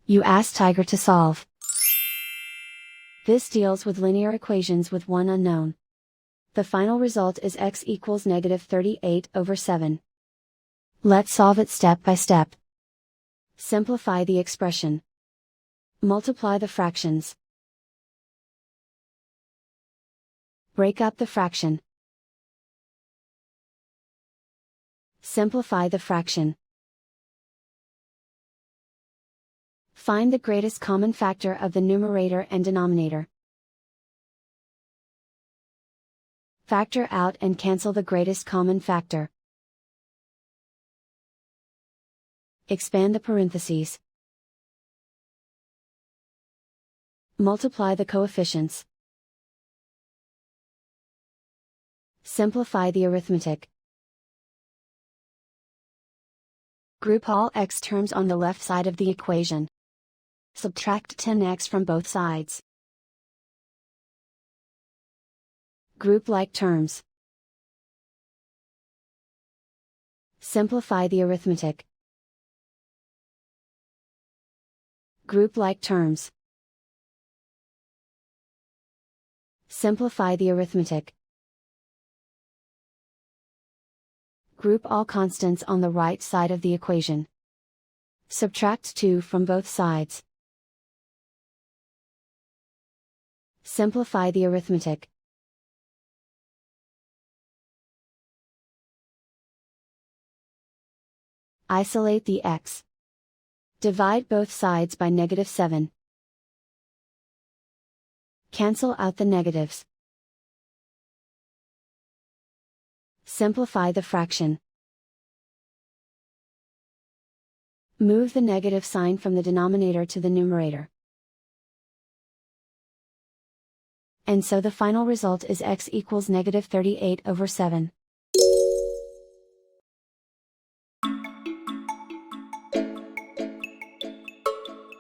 You ask Tiger to solve. This deals with linear equations with one unknown. The final result is x equals -38/7. Let's solve it step by step. Simplify the expression. Multiply the fractions. Break up the fraction. Simplify the fraction. Find the greatest common factor of the numerator and denominator. Factor out and cancel the greatest common factor. Expand the parentheses. Multiply the coefficients. Simplify the arithmetic. Group all x terms on the left side of the equation. Subtract 10x from both sides. Group like terms. Simplify the arithmetic. Group like terms. Simplify the arithmetic. Group all constants on the right side of the equation. Subtract 2 from both sides. Simplify the arithmetic. Isolate the x. Divide both sides by -7. Cancel out the negatives. Simplify the fraction. Move the negative sign from the denominator to the numerator. And so the final result is x equals -38/7.